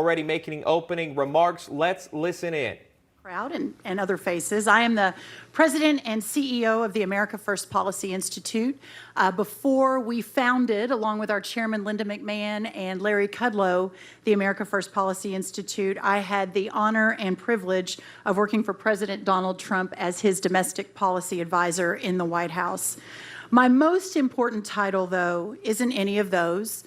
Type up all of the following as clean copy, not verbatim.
already making opening remarks. Let's listen in. Crowd and other faces. I am the president and CEO of the America First Policy Institute. Before we founded, along with our chairman Linda McMahon and Larry Kudlow, the America First Policy Institute, I had the honor and privilege of working for President Donald Trump as his domestic policy advisor in the White House. My most important title, though, isn't any of those.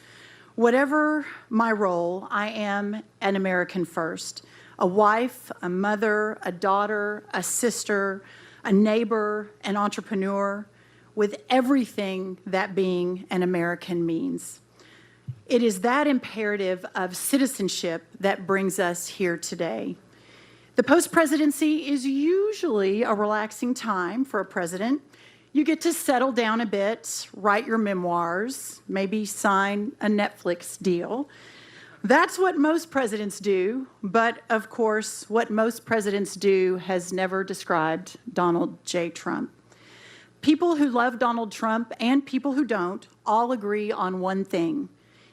Whatever my role, I am an American first. A wife, a mother, a daughter, a sister, a neighbor, an entrepreneur, with everything that being an American means. It is that imperative of citizenship that brings us here today. The post-presidency is usually a relaxing time for a president. You get to settle down a bit, write your memoirs, maybe sign a Netflix deal. That's what most presidents do, but of course, what most presidents do has never described Donald J. Trump. People who love Donald Trump and people who don't all agree on one thing.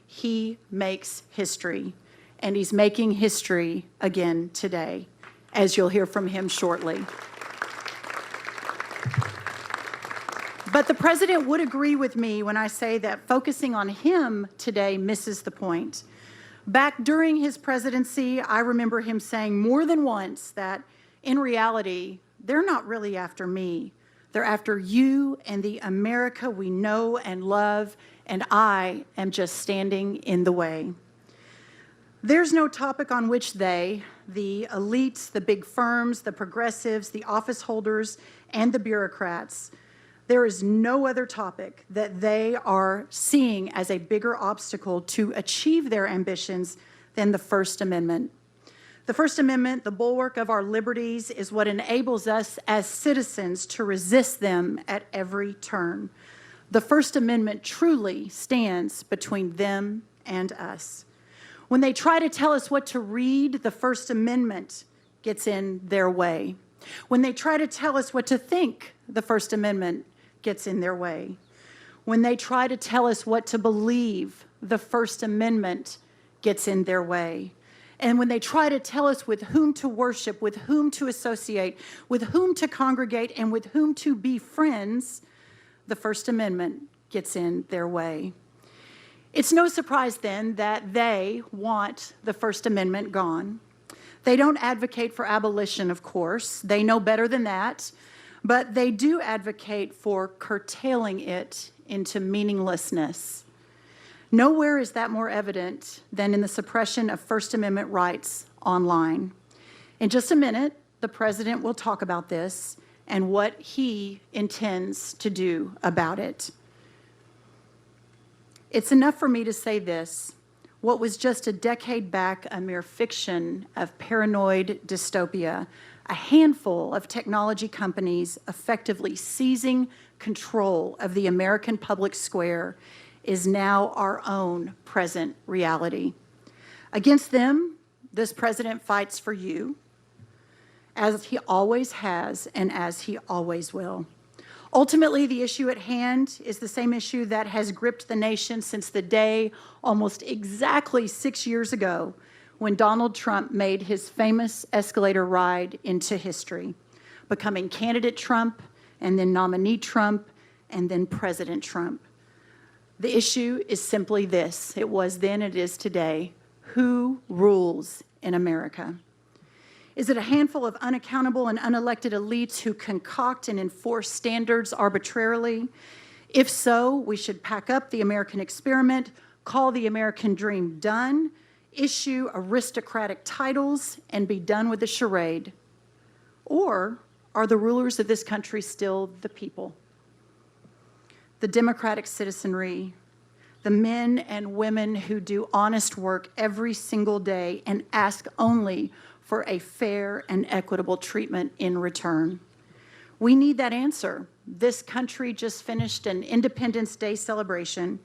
He makes history, and he's making history again today, as you'll hear from him shortly. But the president would agree with me when I say that focusing on him today misses the point. Back during his presidency, I remember him saying more than once that, in reality, they're not really after me. They're after you and the America we know and love, and I am just standing in the way. There's no topic on which they, the elites, the big firms, the progressives, the office holders, and the bureaucrats, there is no other topic that they are seeing as a bigger obstacle to achieve their ambitions than the First Amendment. The First Amendment, the bulwark of our liberties, is what enables us as citizens to resist them at every turn. The First Amendment truly stands between them and us. When they try to tell us what to read, the First Amendment gets in their way. When they try to tell us what to think, the First Amendment gets in their way. When they try to tell us what to believe, the First Amendment gets in their way. And when they try to tell us with whom to worship, with whom to associate, with whom to congregate, and with whom to be friends, the First Amendment gets in their way. It's no surprise then that they want the First Amendment gone. They don't advocate for abolition, of course. They know better than that. But they do advocate for curtailing it into meaninglessness. Nowhere is that more evident than in the suppression of First Amendment rights online. In just a minute, the president will talk about this and what he intends to do about it. It's enough for me to say this. What was just a decade back a mere fiction of paranoid dystopia, a handful of technology companies effectively seizing control of the American public square, is now our own present reality. Against them, this president fights for you, as he always has and as he always will. Ultimately, the issue at hand is the same issue that has gripped the nation since the day almost exactly 6 years ago when Donald Trump made his famous escalator ride into history, becoming candidate Trump, and then nominee Trump, and then President Trump. The issue is simply this. It was then, it is today. Who rules in America? Is it a handful of unaccountable and unelected elites who concoct and enforce standards arbitrarily? If so, we should pack up the American experiment, call the American dream done, issue aristocratic titles, and be done with the charade? Or are the rulers of this country still the people? The democratic citizenry, the men and women who do honest work every single day and ask only for a fair and equitable treatment in return. We need that answer. This country just finished an Independence Day celebration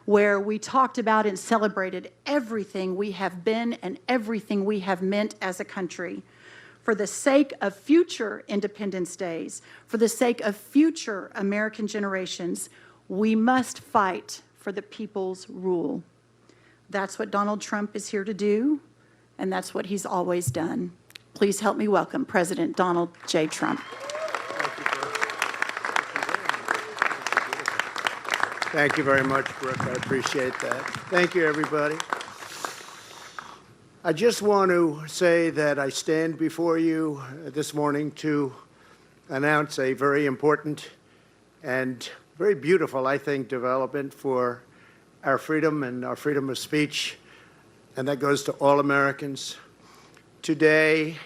where we talked about and celebrated everything we have been and everything we have meant as a country. For the sake of future Independence Days, for the sake of future American generations, we must fight for the people's rule. That's what Donald Trump is here to do. and that's what he's always done. Please help me welcome President Donald J. Trump. Thank you very much, Brooke. I appreciate that. Thank you, everybody. I just want to say that I stand before you this morning to announce a very important and very beautiful, I think, development for our freedom and our freedom of speech, and that goes to all Americans. Today,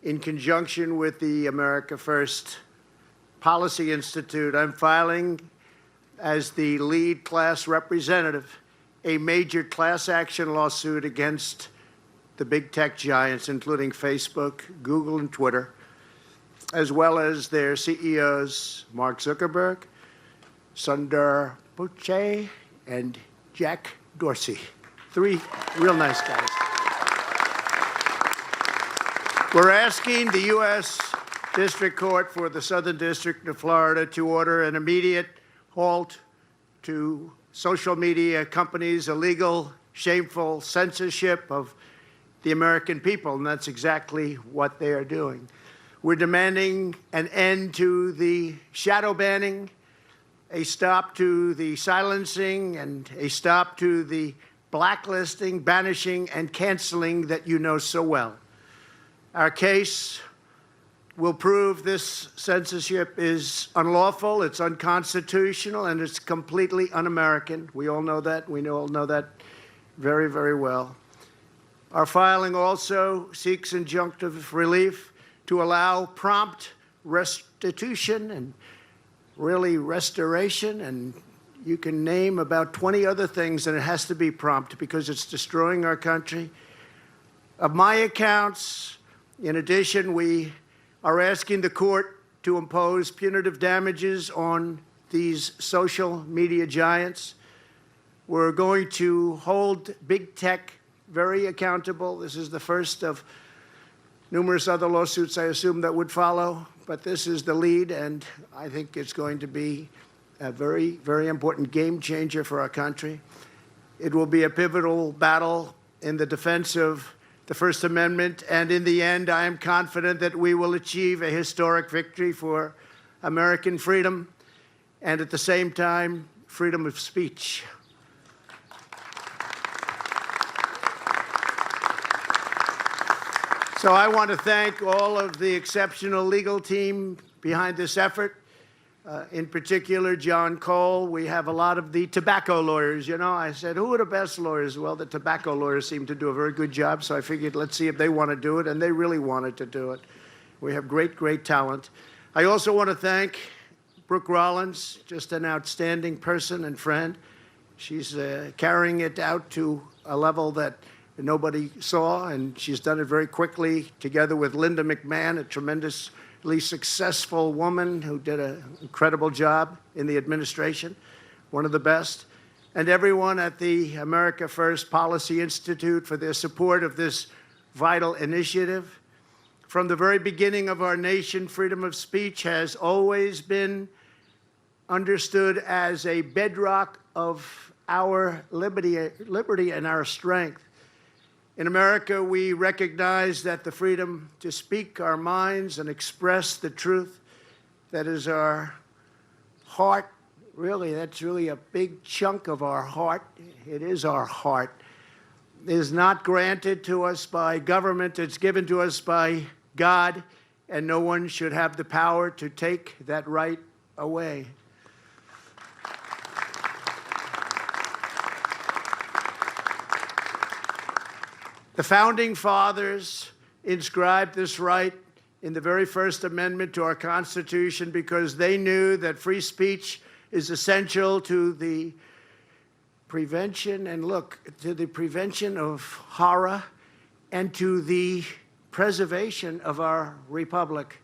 in conjunction with the America First Policy Institute, I'm filing as the lead class representative a major class action lawsuit against the big tech giants, including Facebook, Google, and Twitter, as well as their CEOs, Mark Zuckerberg, Sundar Pichai, and Jack Dorsey. Three real nice guys. We're asking the U.S. District Court for the Southern District of Florida to order an immediate halt to social media companies' illegal, shameful censorship of the American people, and that's exactly what they are doing. We're demanding an end to the shadow banning, a stop to the silencing, and a stop to the blacklisting, banishing, and canceling that you know so well. Our case will prove this censorship is unlawful, it's unconstitutional, and it's completely un-American. We all know that. We all know that very, very well. Our filing also seeks injunctive relief to allow prompt restitution and really restoration, and you can name about 20 other things, and it has to be prompt because it's destroying our country. Of my accounts, in addition, we are asking the court to impose punitive damages on these social media giants. We're going to hold big tech very accountable. This is the first of numerous other lawsuits, I assume, that would follow, but this is the lead, and I think it's going to be a very, very important game changer for our country. It will be a pivotal battle in the defense of the First Amendment, and in the end, I am confident that we will achieve a historic victory for American freedom and, at the same time, freedom of speech. So I want to thank all of the exceptional legal team behind this effort, in particular, John Cole. We have a lot of the tobacco lawyers. You know, I said, who are the best lawyers? Well, the tobacco lawyers seem to do a very good job, so I figured let's see if they want to do it, and they really wanted to do it. We have great, great talent. I also want to thank Brooke Rollins, just an outstanding person and friend. She's carrying it out to a level that nobody saw, and she's done it very quickly, together with Linda McMahon, a tremendously successful woman who did an incredible job in the administration, one of the best, and everyone at the America First Policy Institute for their support of this vital initiative. From the very beginning of our nation, freedom of speech has always been understood as a bedrock of our liberty and our strength. In America, we recognize that the freedom to speak our minds and express the truth that is our heart, really, that's really a big chunk of our heart. It is our heart. It is not granted to us by government. It's given to us by God, and no one should have the power to take that right away. The Founding Fathers inscribed this right in the very First Amendment to our Constitution because they knew that free speech is essential to the prevention, and look, to the prevention of horror and to the preservation of our republic.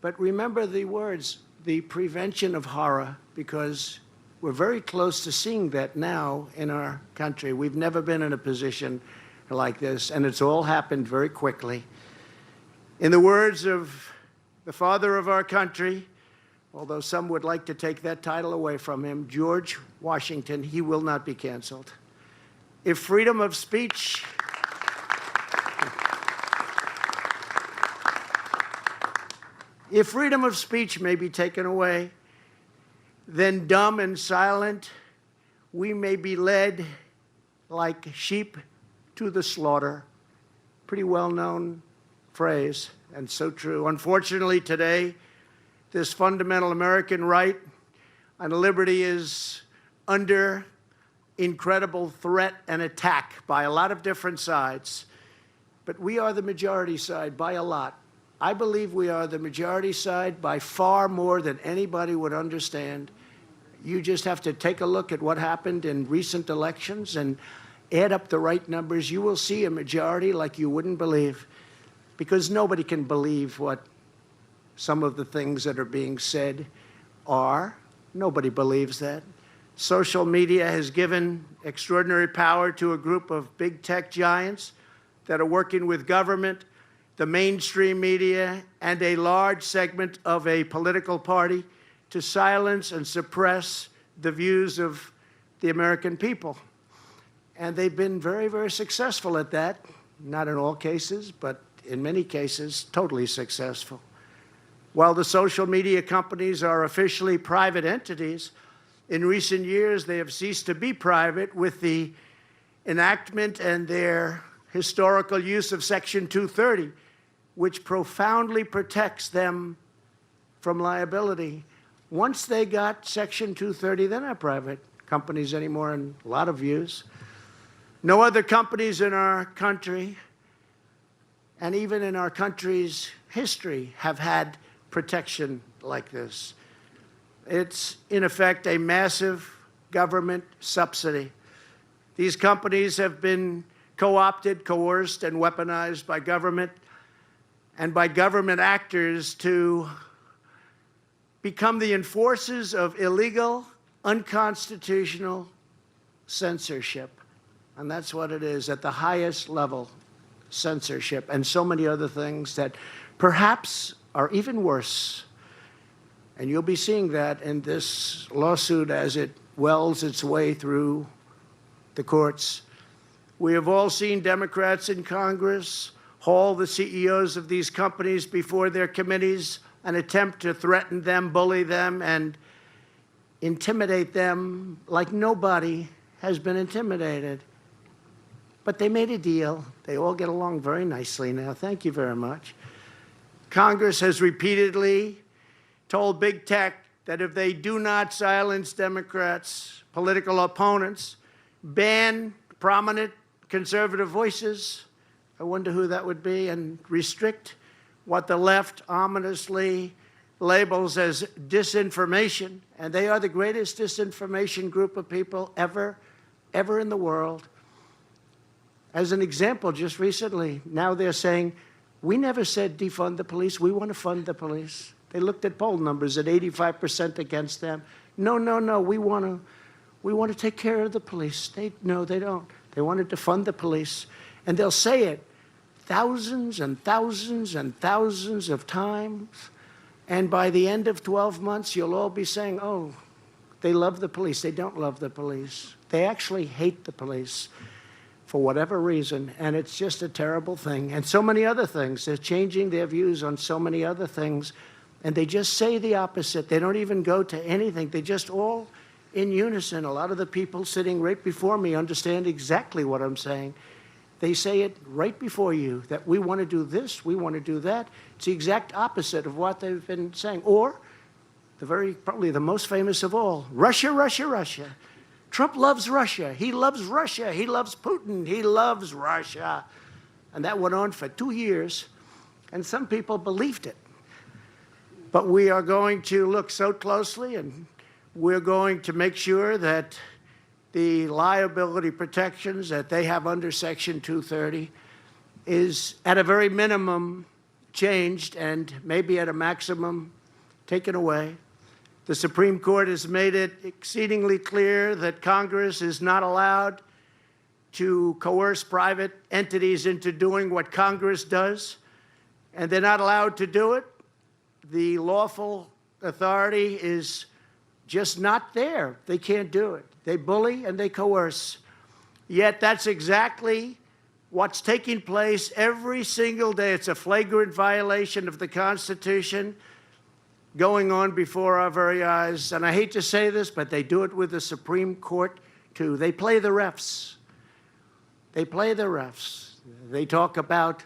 But remember the words, the prevention of horror, because we're very close to seeing that now in our country. We've never been in a position like this, and it's all happened very quickly. In the words of the father of our country, although some would like to take that title away from him, George Washington, he will not be canceled. If freedom of speech If freedom of speech may be taken away, then dumb and silent, we may be led like sheep to the slaughter. Pretty well-known phrase, and so true. Unfortunately, today, this fundamental American right and liberty is under incredible threat and attack by a lot of different sides. But we are the majority side by a lot. I believe we are the majority side by far more than anybody would understand. You just have to take a look at what happened in recent elections and add up the right numbers. You will see a majority like you wouldn't believe, because nobody can believe what some of the things that are being said are. Nobody believes that. Social media has given extraordinary power to a group of big tech giants that are working with government, the mainstream media, and a large segment of a political party to silence and suppress the views of the American people. And they've been very, very successful at that. Not in all cases, but in many cases, totally successful. While the social media companies are officially private entities, in recent years they have ceased to be private with the enactment and their historical use of Section 230, which profoundly protects them from liability. Once they got Section 230, they're not private companies anymore in a lot of views. No other companies in our country, and even in our country's history, have had protection like this. It's, in effect, a massive government subsidy. These companies have been co-opted, coerced, and weaponized by government and by government actors to become the enforcers of illegal, unconstitutional censorship. And that's what it is, at the highest level, censorship, and so many other things that perhaps are even worse. And you'll be seeing that in this lawsuit as it wells its way through the courts. We have all seen Democrats in Congress haul the CEOs of these companies before their committees and attempt to threaten them, bully them, and intimidate them like nobody has been intimidated. But they made a deal. They all get along very nicely now. Thank you very much. Congress has repeatedly told big tech that if they do not silence Democrats' political opponents, ban prominent conservative voices, I wonder who that would be, and restrict what the left ominously labels as disinformation. And they are the greatest disinformation group of people ever in the world. As an example, just recently, now they're saying, we never said defund the police. We want to fund the police. They looked at poll numbers at 85% against them. No, no, no. We want to take care of the police. No, they don't. They wanted to fund the police. And they'll say it thousands and thousands and thousands of times. And by the end of 12 months, you'll all be saying, oh, they love the police. They don't love the police. They actually hate the police for whatever reason, and it's just a terrible thing. And so many other things. They're changing their views on so many other things, and they just say the opposite. They don't even go to anything. They just all in unison. A lot of the people sitting right before me understand exactly what I'm saying. They say it right before you, that we want to do this, we want to do that. It's the exact opposite of what they've been saying. Or, probably the most famous of all, Russia, Russia, Russia. Trump loves Russia. He loves Russia. He loves Putin. He loves Russia. And that went on for 2 years, and some people believed it. But we are going to look so closely, and we're going to make sure that the liability protections that they have under Section 230 is, at a very minimum, changed, and maybe at a maximum, taken away. The Supreme Court has made it exceedingly clear that Congress is not allowed to coerce private entities into doing what Congress does, and they're not allowed to do it. The lawful authority is just not there. They can't do it. They bully and they coerce. Yet that's exactly what's taking place every single day. It's a flagrant violation of the Constitution. going on before our very eyes. And I hate to say this, but they do it with the Supreme Court, too. They play the refs. They play the refs. They talk about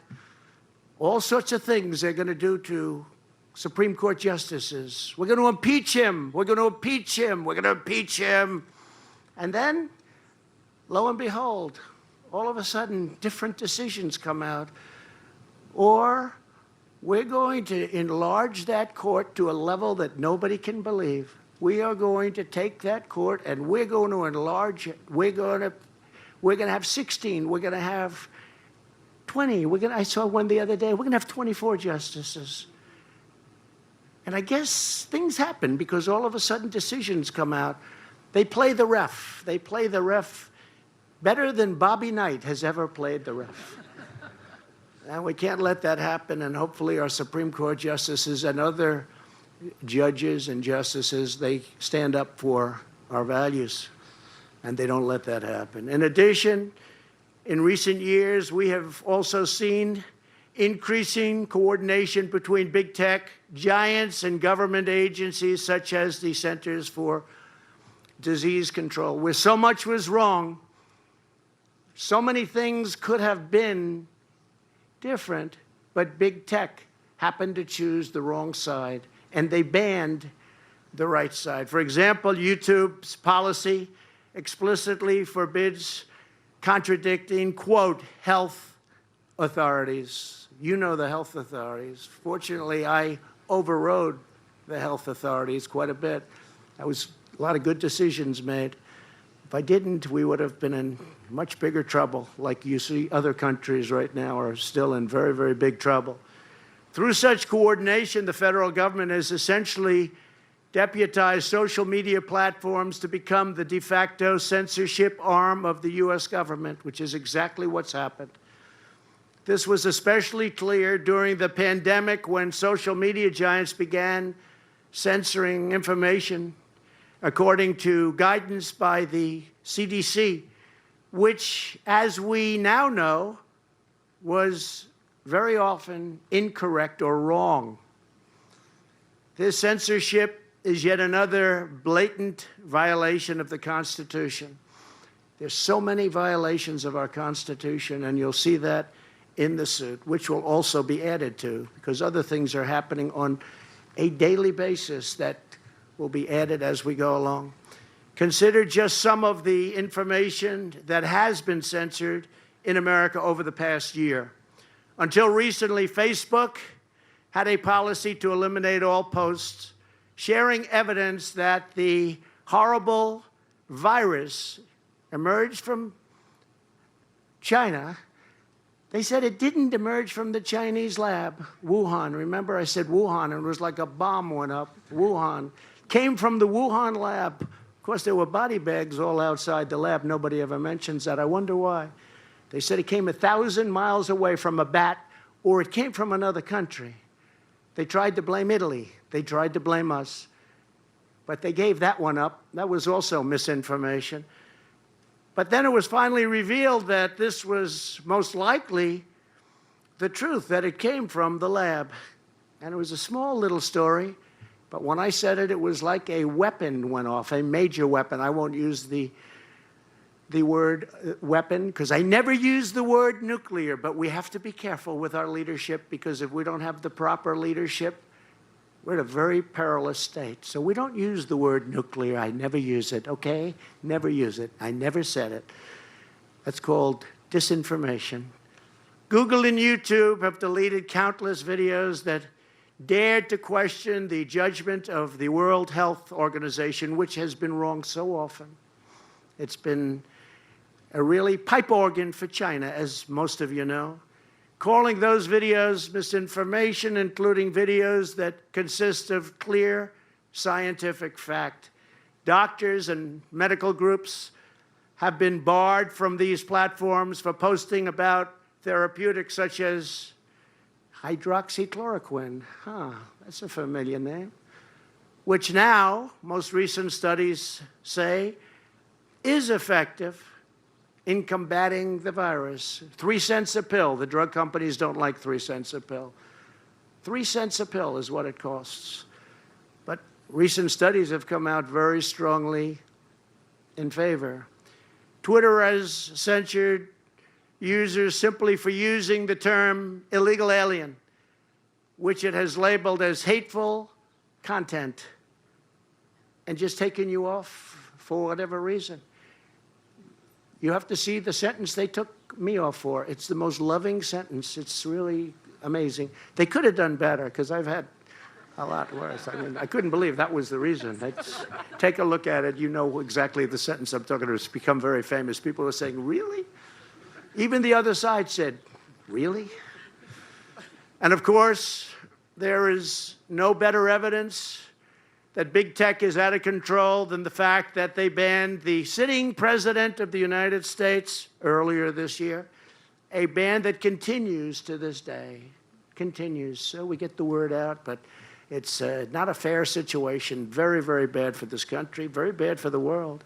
all sorts of things they're going to do to Supreme Court justices. We're going to impeach him. We're going to impeach him. We're going to impeach him. And then, lo and behold, all of a sudden, different decisions come out. Or we're going to enlarge that court to a level that nobody can believe. We are going to take that court and we're going to enlarge it. We're going to have 16. We're going to have 20. I saw one the other day. We're going to have 24 justices. And I guess things happen because all of a sudden decisions come out. They play the ref. They play the ref better than Bobby Knight has ever played the ref. And we can't let that happen. And hopefully our Supreme Court justices and other judges and justices, they stand up for our values. And they don't let that happen. In addition, in recent years, we have also seen increasing coordination between big tech giants and government agencies such as the Centers for Disease Control, where so much was wrong, so many things could have been different, but big tech happened to choose the wrong side, and they banned the right side. For example, YouTube's policy explicitly forbids contradicting, quote, health authorities. You know the health authorities. Fortunately, I overrode the health authorities quite a bit. That was a lot of good decisions made. If I didn't, we would have been in much bigger trouble, like you see other countries right now are still in very, very big trouble. Through such coordination, the federal government has essentially deputized social media platforms to become the de facto censorship arm of the U.S. government, which is exactly what's happened. This was especially clear during the pandemic when social media giants began censoring information according to guidance by the CDC, which, as we now know, was very often incorrect or wrong. This censorship is yet another blatant violation of the Constitution. There's so many violations of our Constitution, and you'll see that in the suit, which will also be added to, because other things are happening on a daily basis that will be added as we go along. Consider just some of the information that has been censored in America over the past year. Until recently, Facebook had a policy to eliminate all posts sharing evidence that the horrible virus emerged from China. They said it didn't emerge from the Chinese lab, Wuhan. Remember, I said Wuhan, and it was like a bomb went up. Wuhan came from the Wuhan lab. Of course, there were body bags all outside the lab. Nobody ever mentions that. I wonder why. They said it came 1,000 miles away from a bat, or it came from another country. They tried to blame Italy. They tried to blame us. But they gave that one up. That was also misinformation. But then it was finally revealed that this was most likely the truth, that it came from the lab. And it was a small little story, but when I said it, it was like a weapon went off, a major weapon. I won't use the word weapon, because I never use the word nuclear, but we have to be careful with our leadership, because if we don't have the proper leadership, we're in a very perilous state. So we don't use the word nuclear. I never use it, okay? Never use it. I never said it. That's called disinformation. Google and YouTube have deleted countless videos that dared to question the judgment of the World Health Organization, which has been wrong so often. It's been a really pipe organ for China, as most of you know, calling those videos misinformation, including videos that consist of clear scientific fact. Doctors and medical groups have been barred from these platforms for posting about therapeutics such as hydroxychloroquine. That's a familiar name. Which now, most recent studies say, is effective in combating the virus. 3 cents a pill. The drug companies don't like 3 cents a pill. 3 cents a pill is what it costs. recent studies have come out very strongly in favor. Twitter has censored users simply for using the term illegal alien, which it has labeled as hateful content, and just taken you off for whatever reason. You have to see the sentence they took me off for. It's the most loving sentence. It's really amazing. They could have done better, because I've had a lot worse. I mean, I couldn't believe that was the reason. Take a look at it. You know exactly the sentence I'm talking about. It's become very famous. People are saying, really? Even the other side said, really? And of course, there is no better evidence that big tech is out of control than the fact that they banned the sitting president of the United States earlier this year, a ban that continues to this day, continues. So we get the word out, but it's not a fair situation. Very, very bad for this country, very bad for the world.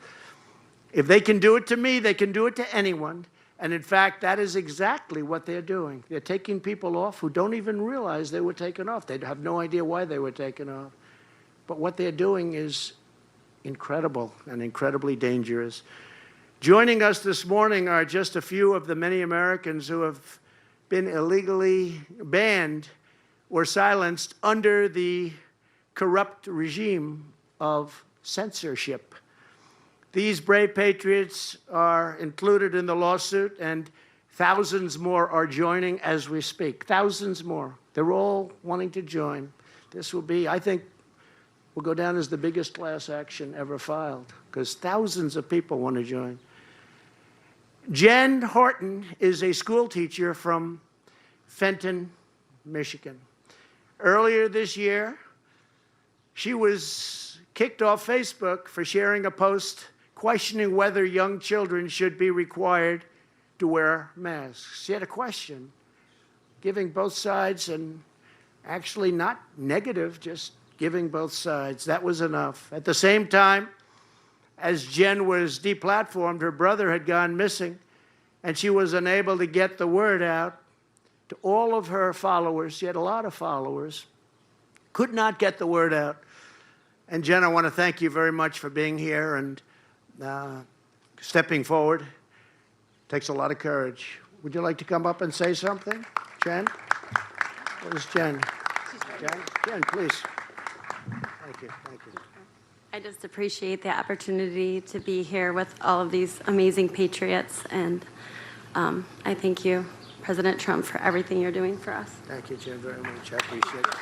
If they can do it to me, they can do it to anyone. And in fact, that is exactly what they're doing. They're taking people off who don't even realize they were taken off. They have no idea why they were taken off. But what they're doing is incredible and incredibly dangerous. Joining us this morning are just a few of the many Americans who have been illegally banned or silenced under the corrupt regime of censorship. These brave patriots are included in the lawsuit, and thousands more are joining as we speak. Thousands more. They're all wanting to join. This will be, I think, will go down as the biggest class action ever filed, because thousands of people want to join. Jen Horton is a school teacher from Fenton, Michigan. Earlier this year, she was kicked off Facebook for sharing a post questioning whether young children should be required to wear masks. She had a question, giving both sides, and actually not negative, just giving both sides. That was enough. At the same time, as Jen was deplatformed, her brother had gone missing, and she was unable to get the word out to all of her followers. She had a lot of followers, could not get the word out. And Jen, I want to thank you very much for being here and stepping forward. Takes a lot of courage. Would you like to come up and say something, Jen? Where's Jen? Jen, please. Thank you. Thank you. I just appreciate the opportunity to be here with all of these amazing patriots, and I thank you, President Trump, for everything you're doing for us. Thank you, Jen, very much. I appreciate it.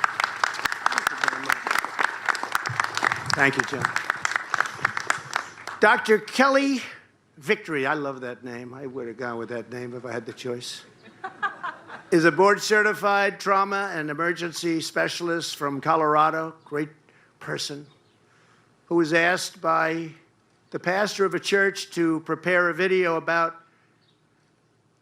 Thank you, Jen. Dr. Kelly Victory, I love that name. I would have gone with that name if I had the choice. Is a board-certified trauma and emergency specialist from Colorado, great person, who was asked by the pastor of a church to prepare a video about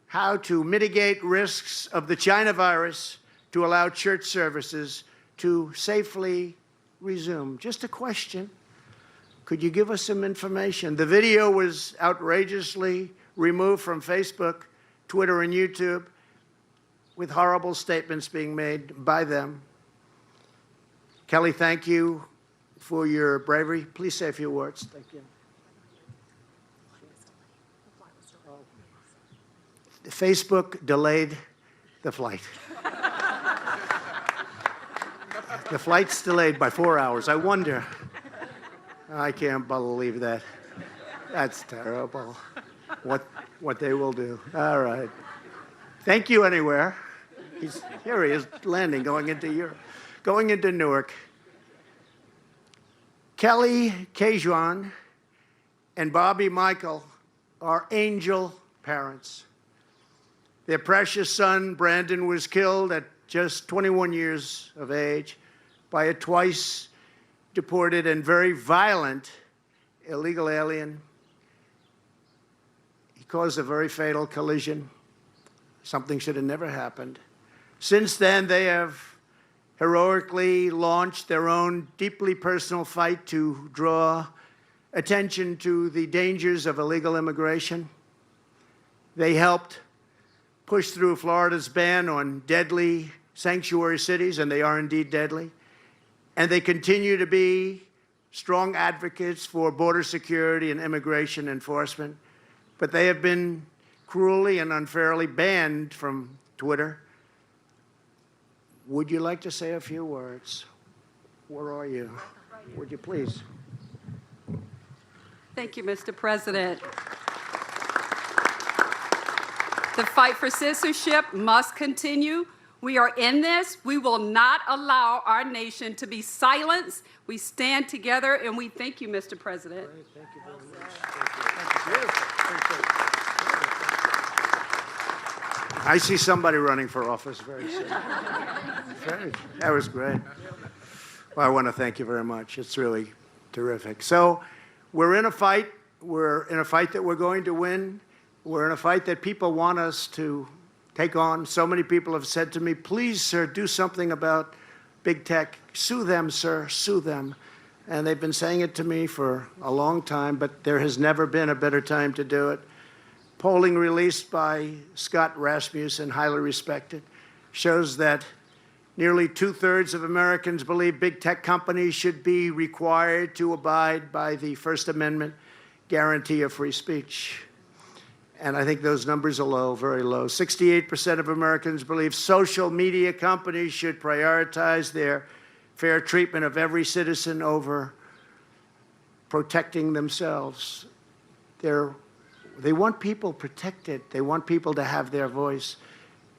how to mitigate risks of the China virus to allow church services to safely resume. Just a question. Could you give us some information? The video was outrageously removed from Facebook, Twitter, and YouTube, with horrible statements being made by them. Kelly, thank you for your bravery. Please say a few words. Thank you. Facebook delayed the flight. The flight's delayed by 4 hours. I wonder. I can't believe that. That's terrible. What they will do. All right. Thank you anywhere. Here he is landing, going into Europe, going into Newark. Kelly Kejuan and Bobby Michael are angel parents. Their precious son, Brandon, was killed at just 21 years of age by a twice deported and very violent illegal alien. He caused a very fatal collision. Something should have never happened. Since then, they have heroically launched their own deeply personal fight to draw attention to the dangers of illegal immigration. They helped push through Florida's ban on deadly sanctuary cities, and they are indeed deadly. And they continue to be strong advocates for border security and immigration enforcement, but they have been cruelly and unfairly banned from Twitter. Would you like to say a few words? Where are you? Would you please? Thank you, Mr. President. The fight for censorship must continue. We are in this. We will not allow our nation to be silenced. We stand together, and we thank you, Mr. President. Thank you very much. Thank you. I see somebody running for office very soon. That was great. Well, I want to thank you very much. It's really terrific. So we're in a fight. We're in a fight that we're going to win. We're in a fight that people want us to take on. So many people have said to me, please, sir, do something about big tech. Sue them, sir, sue them. And they've been saying it to me for a long time, but there has never been a better time to do it. Polling released by Scott Rasmussen, highly respected, shows that nearly 2/3 of Americans believe big tech companies should be required to abide by the First Amendment guarantee of free speech. And I think those numbers are low, very low. 68% of Americans believe social media companies should prioritize their fair treatment of every citizen over protecting themselves. They want people protected. They want people to have their voice.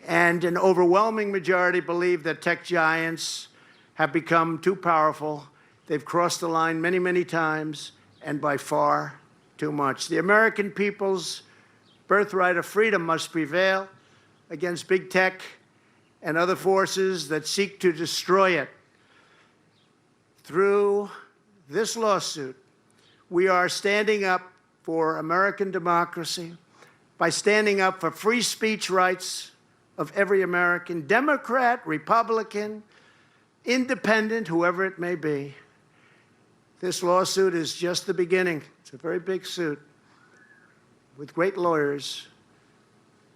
And an overwhelming majority believe that tech giants have become too powerful. They've crossed the line many, many times, and by far too much. The American people's birthright of freedom must prevail against big tech and other forces that seek to destroy it. Through this lawsuit, we are standing up for American democracy by standing up for free speech rights of every American, Democrat, Republican, independent, whoever it may be. This lawsuit is just the beginning. It's a very big suit with great lawyers.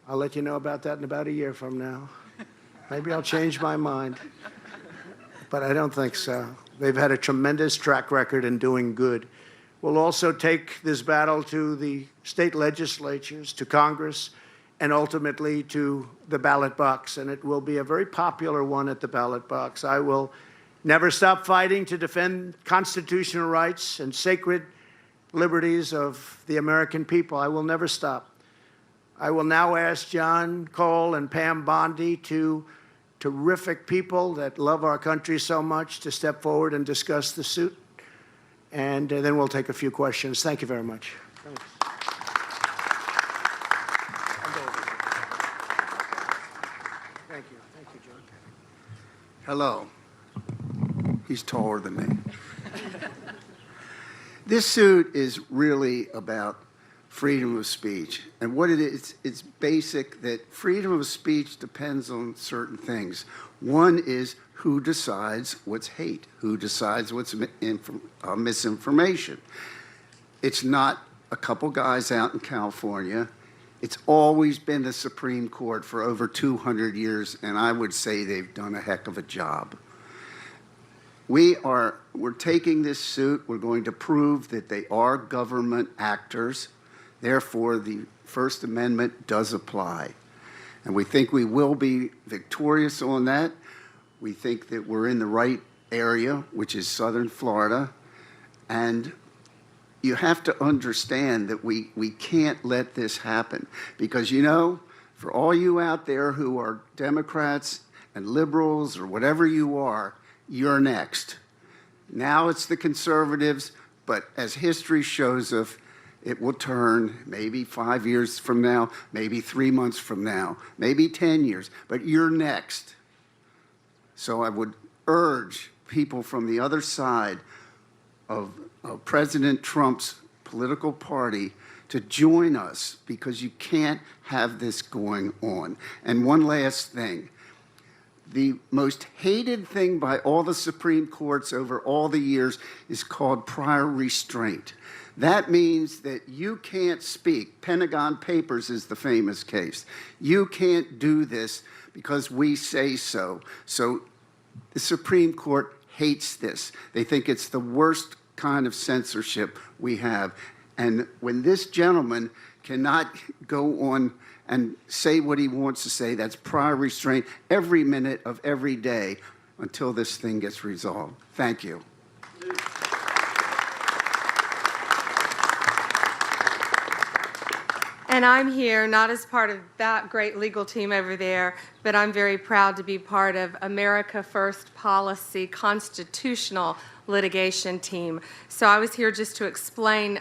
I'll let you know about that in about a year from now. Maybe I'll change my mind, but I don't think so. They've had a tremendous track record in doing good. We'll also take this battle to the state legislatures, to Congress, and ultimately to the ballot box, and it will be a very popular one at the ballot box. I will never stop fighting to defend constitutional rights and sacred liberties of the American people. I will never stop. I will now ask John Cole and Pam Bondi, two terrific people that love our country so much, to step forward and discuss the suit, and then we'll take a few questions. Thank you very much. Thanks. Thank you. Thank you, John. Hello. He's taller than me. This suit is really about freedom of speech. And what it is, it's basic that freedom of speech depends on certain things. One is who decides what's hate, who decides what's misinformation. It's not a couple guys out in California. It's always been the Supreme Court for over 200 years, and I would say they've done a heck of a job. We're taking this suit. We're going to prove that they are government actors. Therefore, the First Amendment does apply. And we think we will be victorious on that. We think that we're in the right area, which is southern Florida. And you have to understand that we can't let this happen. Because, you know, for all you out there who are Democrats and liberals or whatever you are, you're next. Now it's the conservatives, but as history shows us, it will turn maybe 5 years from now, maybe 3 months from now, maybe 10 years, but you're next. So I would urge people from the other side of President Trump's political party to join us, because you can't have this going on. And one last thing. The most hated thing by all the Supreme Courts over all the years is called prior restraint. That means that you can't speak. Pentagon Papers is the famous case. You can't do this because we say so. So the Supreme Court hates this. They think it's the worst kind of censorship we have. And when this gentleman cannot go on and say what he wants to say, that's prior restraint every minute of every day until this thing gets resolved. Thank you. And I'm here not as part of that great legal team over there, but I'm very proud to be part of America First Policy constitutional litigation team. So I was here just to explain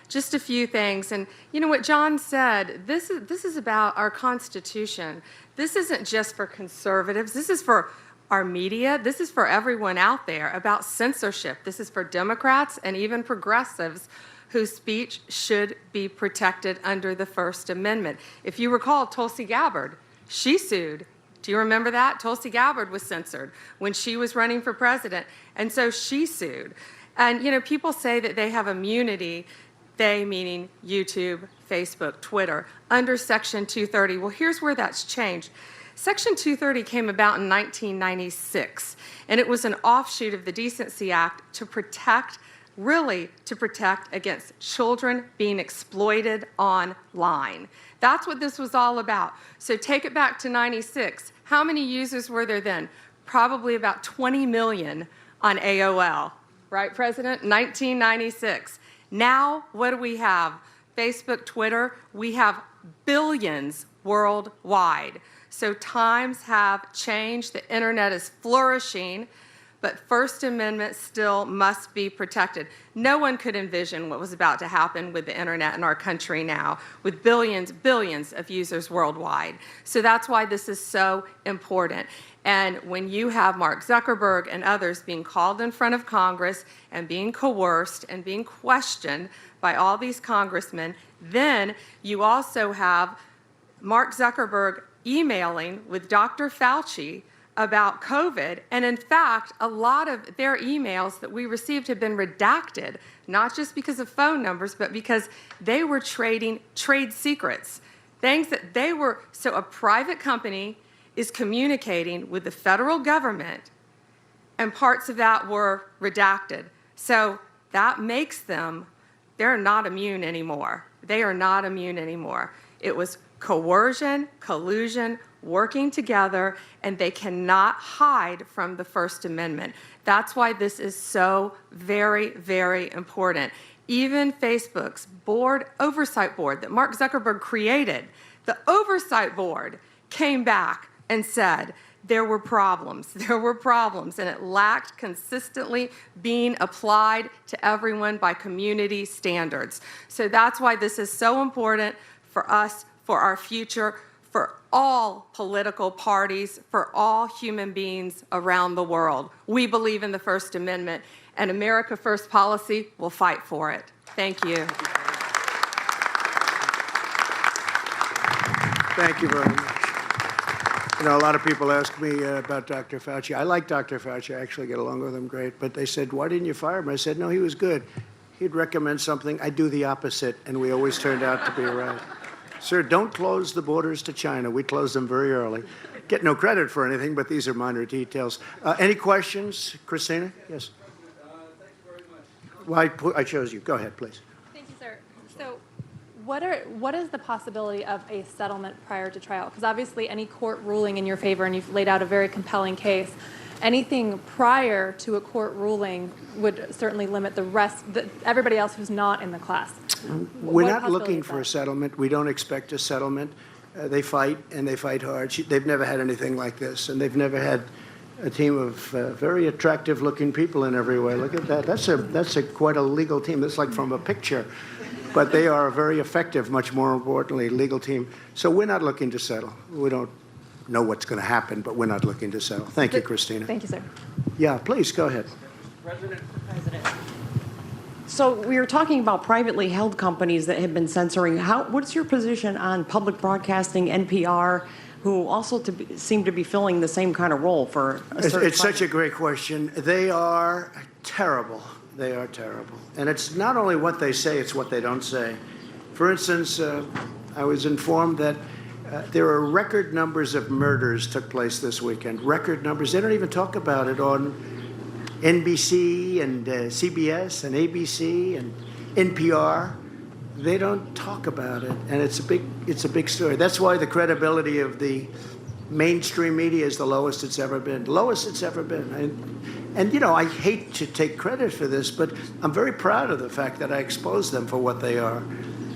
just a few things. And you know what John said, this is about our Constitution. This isn't just for conservatives. This is for our media. This is for everyone out there about censorship. This is for Democrats and even progressives whose speech should be protected under the First Amendment. If you recall, Tulsi Gabbard, she sued. Do you remember that? Tulsi Gabbard was censored when she was running for president, and so she sued. And you know, people say that they have immunity, they meaning YouTube, Facebook, Twitter, under Section 230. Well, here's where that's changed. Section 230 came about in 1996, and it was an offshoot of the Decency Act to protect against children being exploited online. That's what this was all about. So take it back to 96. How many users were there then? Probably about 20 million on AOL, right, President? 1996. Now, what do we have? Facebook, Twitter, we have billions worldwide. So times have changed. The internet is flourishing, but First Amendment still must be protected. No one could envision what was about to happen with the internet in our country now, with billions of users worldwide. So that's why this is so important. And when you have Mark Zuckerberg and others being called in front of Congress and being coerced and being questioned by all these congressmen, then you also have Mark Zuckerberg emailing with Dr. Fauci about COVID, and in fact, a lot of their emails that we received have been redacted, not just because of phone numbers, but because they were trading trade secrets, things that they were, so a private company is communicating with the federal government, and parts of that were redacted. So that makes them, they're not immune anymore. They are not immune anymore. It was coercion, collusion, working together, and they cannot hide from the First Amendment. That's why this is so very, very important. Even Facebook's oversight board that Mark Zuckerberg created, the oversight board came back and said there were problems, and it lacked consistently being applied to everyone by community standards. So that's why this is so important for us, for our future, for all political parties, for all human beings around the world. We believe in the First Amendment, and America First Policy will fight for it. Thank you. Thank you very much. You know, a lot of people ask me about Dr. Fauci. I like Dr. Fauci. I actually get along with him great. But they said, why didn't you fire him? I said, no, he was good. He'd recommend something. I'd do the opposite, and we always turned out to be right. Sir, don't close the borders to China. We closed them very early. Get no credit for anything, but these are minor details. Any questions? Christina? Yes. Thank you very much. Well, I chose you. Go ahead, please. Thank you, sir. So what is the possibility of a settlement prior to trial? Because obviously any court ruling in your favor, and you've laid out a very compelling case, anything prior to a court ruling would certainly limit everybody else who's not in the class. We're not looking for a settlement. We don't expect a settlement. They fight, and they fight hard. They've never had anything like this, and they've never had a team of very attractive-looking people in every way. Look at that. That's quite a legal team. That's like from a picture. But they are a very effective, much more importantly, legal team. So we're not looking to settle. We don't know what's going to happen, but we're not looking to settle. Thank you, Christina. Thank you, sir. Yeah, please, go ahead. President. So we were talking about privately held companies that have been censoring. What's your position on public broadcasting, NPR, who also seem to be filling the same kind of role for a certain It's such a great question. They are terrible. They are terrible. And it's not only what they say, it's what they don't say. For instance, I was informed that there are record numbers of murders took place this weekend. Record numbers. They don't even talk about it on NBC and CBS and ABC and NPR. They don't talk about it, and it's a big story. That's why the credibility of the mainstream media is the lowest it's ever been. Lowest it's ever been. And you know, I hate to take credit for this, but I'm very proud of the fact that I exposed them for what they are.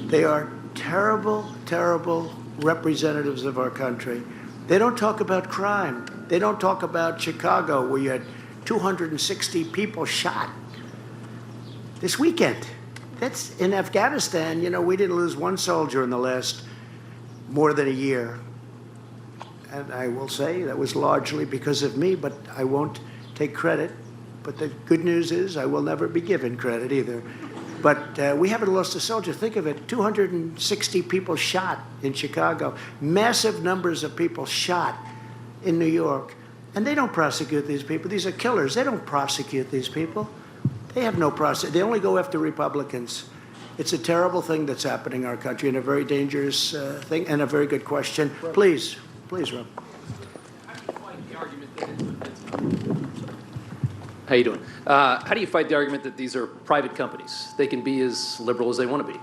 They are terrible, terrible representatives of our country. They don't talk about crime. They don't talk about Chicago, where you had 260 people shot this weekend. That's in Afghanistan. You know, we didn't lose one soldier in the last more than a year. And I will say that was largely because of me, but I won't take credit. But the good news is I will never be given credit either. But we haven't lost a soldier. Think of it, 260 people shot in Chicago, massive numbers of people shot in New York. And they don't prosecute these people. These are killers. They don't prosecute these people. They have no process. They only go after Republicans. It's a terrible thing that's happening in our country, and a very dangerous thing, and a very good question. Please, Rob. How you doing? How do you fight the argument that these are private companies? They can be as liberal as they want to be.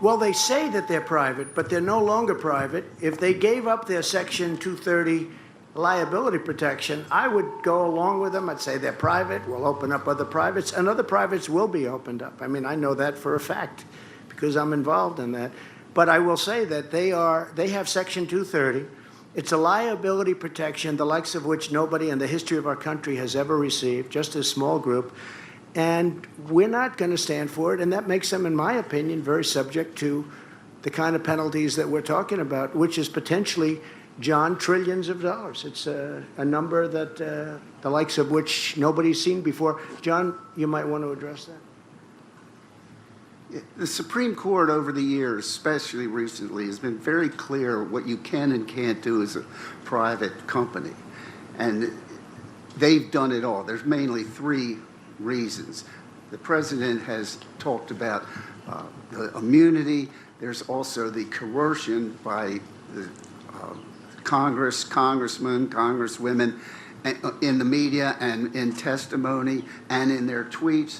Well, they say that they're private, but they're no longer private. If they gave up their Section 230 liability protection, I would go along with them. I'd say they're private. We'll open up other privates, and other privates will be opened up. I mean, I know that for a fact because I'm involved in that. But I will say that they have Section 230. It's a liability protection, the likes of which nobody in the history of our country has ever received, just a small group. And we're not going to stand for it, and that makes them, in my opinion, very subject to the kind of penalties that we're talking about, which is potentially, John, trillions of dollars. It's a number that the likes of which nobody's seen before. John, you might want to address that. The Supreme Court over the years, especially recently, has been very clear what you can and can't do as a private company. And they've done it all. There's mainly three reasons. The president has talked about the immunity. There's also the coercion by the Congress, congressmen, congresswomen, in the media and in testimony and in their tweets.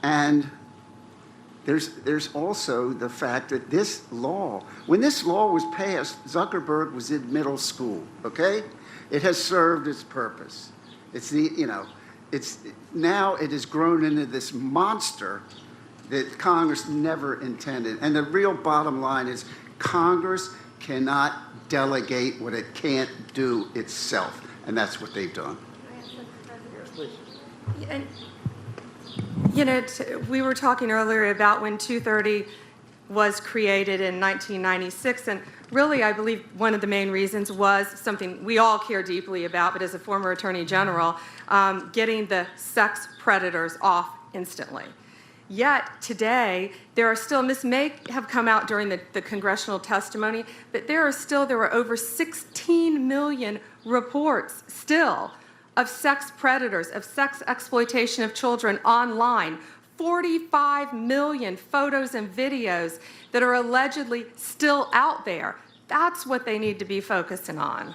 And there's also the fact that this law, when this law was passed, Zuckerberg was in middle school, okay? It has served its purpose. It's now it has grown into this monster that Congress never intended. And the real bottom line is Congress cannot delegate what it can't do itself. And that's what they've done. Yes, please. And, you know, we were talking earlier about when 230 was created in 1996, and really I believe one of the main reasons was something we all care deeply about, but as a former Attorney General, getting the sex predators off instantly. Yet today, there are still, and this may have come out during the congressional testimony, but there were over 16 million reports still of sex predators, of sex exploitation of children online, 45 million photos and videos that are allegedly still out there. That's what they need to be focusing on.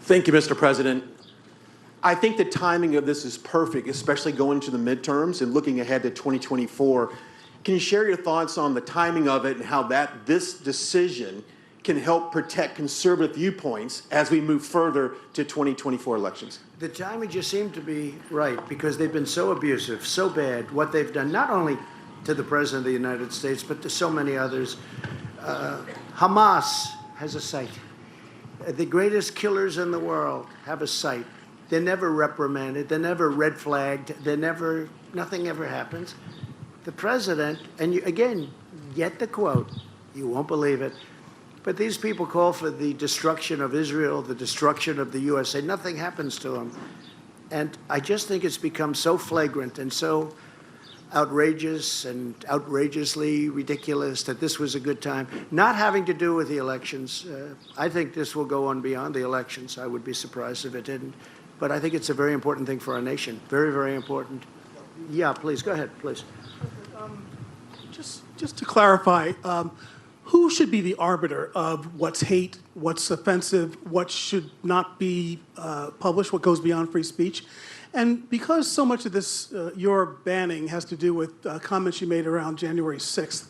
Thank you, Mr. President. I think the timing of this is perfect, especially going to the midterms and looking ahead to 2024. Can you share your thoughts on the timing of it and how this decision can help protect conservative viewpoints as we move further to 2024 elections? The timing just seemed to be right because they've been so abusive, so bad, what they've done, not only to the President of the United States, but to so many others. Hamas has a site. The greatest killers in the world have a site. They're never reprimanded. They're never red flagged. Nothing ever happens. The president, and you, again, get the quote. You won't believe it. But these people call for the destruction of Israel, the destruction of the USA. Nothing happens to them. And I just think it's become so flagrant and so outrageous and outrageously ridiculous that this was a good time. Not having to do with the elections. I think this will go on beyond the elections. I would be surprised if it didn't. But I think it's a very important thing for our nation. Very, very important. Yeah, please, go ahead, please. Just to clarify, who should be the arbiter of what's hate, what's offensive, what should not be published, what goes beyond free speech? And because so much of this, your banning has to do with comments you made around January 6th,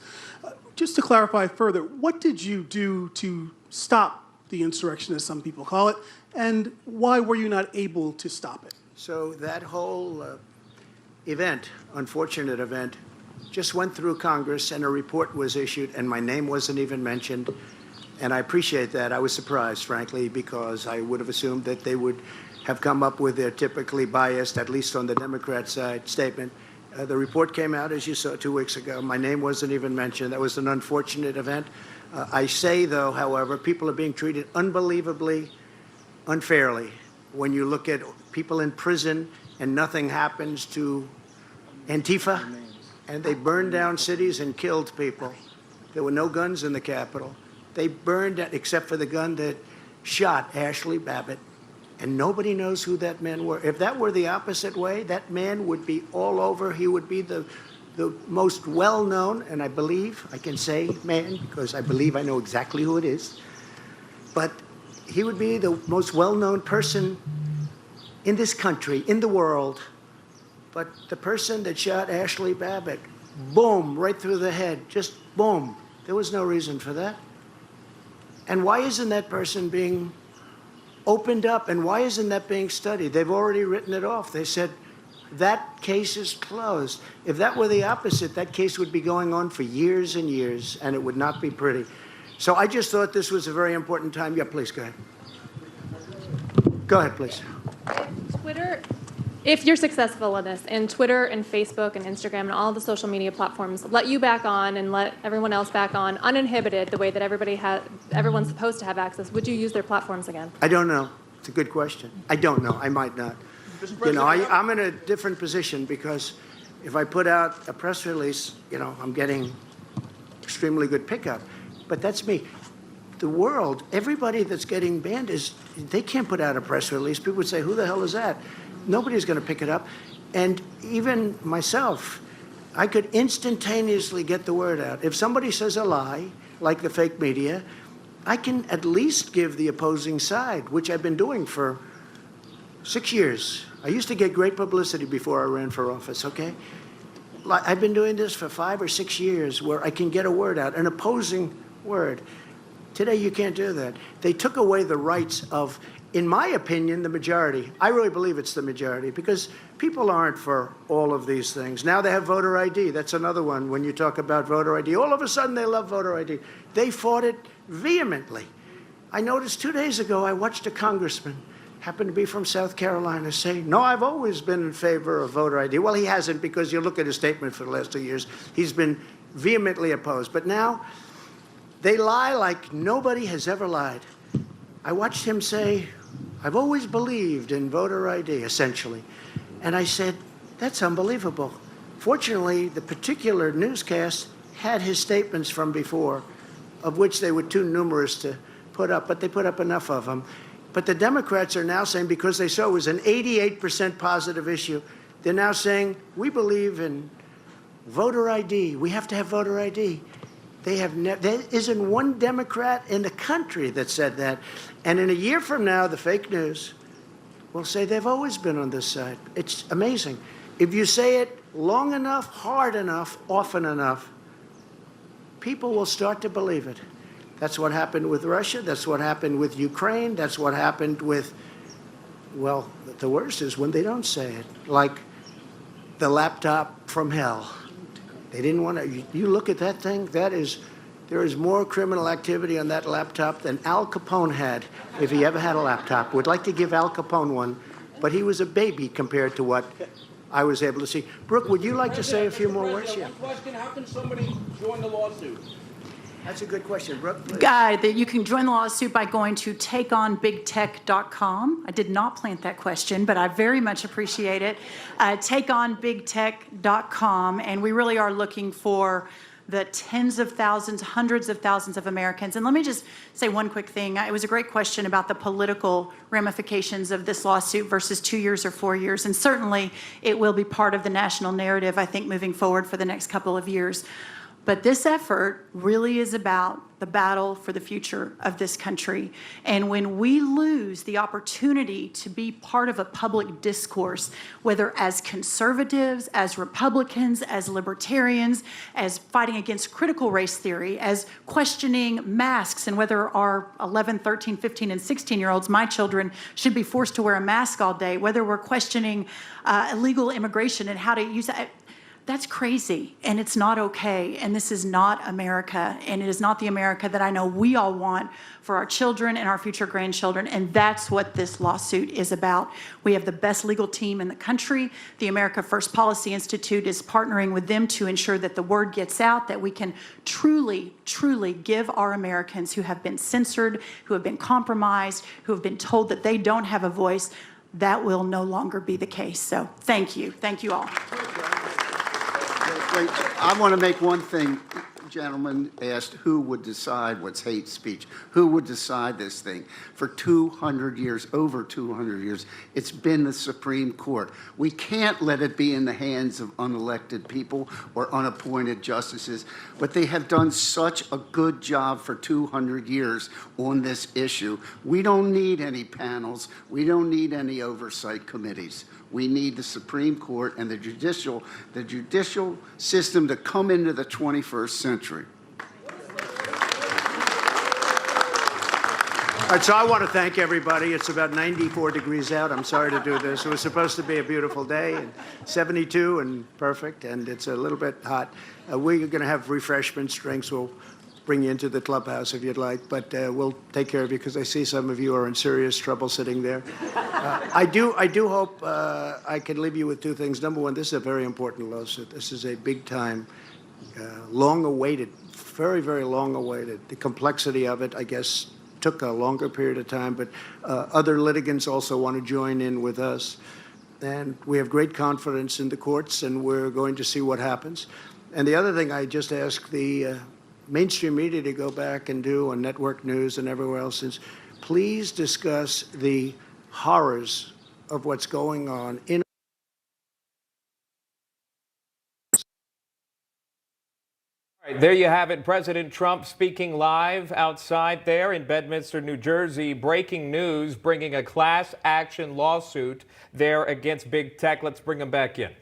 just to clarify further, what did you do to stop the insurrection, as some people call it, and why were you not able to stop it? So that whole event, unfortunate event, just went through Congress and a report was issued and my name wasn't even mentioned. And I appreciate that. I was surprised, frankly, because I would have assumed that they would have come up with their typically biased, at least on the Democrat side, statement. The report came out, as you saw, 2 weeks ago. My name wasn't even mentioned. That was an unfortunate event. I say, though, however, people are being treated unbelievably unfairly when you look at people in prison and nothing happens to Antifa, and they burned down cities and killed people. There were no guns in the Capitol. They burned it, except for the gun that shot Ashley Babbitt. And nobody knows who that man were. If that were the opposite way, that man would be all over. He would be the most well-known, and I believe, I can say man, because I believe I know exactly who it is, but he would be the most well-known person in this country, in the world. But the person that shot Ashley Babbitt, boom, right through the head, just boom. There was no reason for that. And why isn't that person being opened up, and why isn't that being studied? They've already written it off. They said, that case is closed. If that were the opposite, that case would be going on for years and years, and it would not be pretty. So I just thought this was a very important time. Yeah, please, go ahead. Go ahead, please. Twitter, if you're successful in this, and Twitter and Facebook and Instagram and all the social media platforms let you back on and let everyone else back on uninhibited, the way that everyone's supposed to have access, would you use their platforms again? I don't know. It's a good question. I don't know. I might not. You know, I'm in a different position because if I put out a press release, you know, I'm getting extremely good pickup. But that's me. The world, everybody that's getting banned they can't put out a press release. People would say, who the hell is that? Nobody's going to pick it up. And even myself, I could instantaneously get the word out. If somebody says a lie, like the fake media, I can at least give the opposing side, which I've been doing for 6 years. I used to get great publicity before I ran for office, okay? I've been doing this for 5 or 6 years where I can get a word out, an opposing word. Today, you can't do that. They took away the rights of, in my opinion, the majority. I really believe it's the majority because people aren't for all of these things. Now they have voter ID. That's another one when you talk about voter ID. All of a sudden, they love voter ID. They fought it vehemently. I noticed 2 days ago, I watched a congressman, happened to be from South Carolina, say, no, I've always been in favor of voter ID. Well, he hasn't because you look at his statement for the last 2 years. He's been vehemently opposed. But now they lie like nobody has ever lied. I watched him say, I've always believed in voter ID, essentially. And I said, that's unbelievable. Fortunately, the particular newscast had his statements from before, of which they were too numerous to put up, but they put up enough of them. But the Democrats are now saying, because they saw it was an 88% positive issue, they're now saying, we believe in voter ID. We have to have voter ID. There isn't one Democrat in the country that said that. And in a year from now, the fake news will say they've always been on this side. It's amazing. If you say it long enough, hard enough, often enough, people will start to believe it. That's what happened with Russia. That's what happened with Ukraine. That's what happened with, well, the worst is when they don't say it, like the laptop from hell. They didn't want to. You look at that thing, there is more criminal activity on that laptop than Al Capone had, if he ever had a laptop. Would like to give Al Capone one, but he was a baby compared to what I was able to see. Brooke, would you like to say a few more words? Yeah. One question, how can somebody join the lawsuit? That's a good question, Brooke. Please. That you can join the lawsuit by going to takeonbigtech.com. I did not plant that question, but I very much appreciate it. Takeonbigtech.com, and we really are looking for the tens of thousands, hundreds of thousands of Americans. And let me just say one quick thing. It was a great question about the political ramifications of this lawsuit versus 2 years or 4 years. And certainly it will be part of the national narrative, I think, moving forward for the next couple of years. But this effort really is about the battle for the future of this country. And when we lose the opportunity to be part of a public discourse, whether as conservatives, as Republicans, as libertarians, as fighting against critical race theory, as questioning masks and whether our 11, 13, 15, and 16-year-olds, my children, should be forced to wear a mask all day, whether we're questioning illegal immigration and how to use that. That's crazy, and it's not okay, and this is not America, and it is not the America that I know we all want for our children and our future grandchildren, and that's what this lawsuit is about. We have the best legal team in the country. The America First Policy Institute is partnering with them to ensure that the word gets out, that we can truly, truly give our Americans who have been censored, who have been compromised, who have been told that they don't have a voice, that will no longer be the case. So thank you. Thank you all. Wait, I want to make one thing. Gentleman asked who would decide what's hate speech. Who would decide this thing? For 200 years, over 200 years, it's been the Supreme Court. We can't let it be in the hands of unelected people or unappointed justices, but they have done such a good job for 200 years on this issue. We don't need any panels. We don't need any oversight committees. We need the Supreme Court and the judicial system to come into the 21st century. All right, so I want to thank everybody. It's about 94 degrees out. I'm sorry to do this. It was supposed to be a beautiful day, and 72 and perfect, and it's a little bit hot. We're going to have refreshments, drinks. We'll bring you into the clubhouse if you'd like, but we'll take care of you because I see some of you are in serious trouble sitting there. I do hope I can leave you with two things. Number one, this is a very important lawsuit. This is a big time, long-awaited, very, very long-awaited. The complexity of it, I guess, took a longer period of time, but other litigants also want to join in with us. And we have great confidence in the courts, and we're going to see what happens. And the other thing I just ask the mainstream media to go back and do on network news and everywhere else is please discuss the horrors of what's going on in All right, there you have it. President Trump speaking live outside there in Bedminster, New Jersey. Breaking news, bringing a class action lawsuit there against big tech. Let's bring him back in.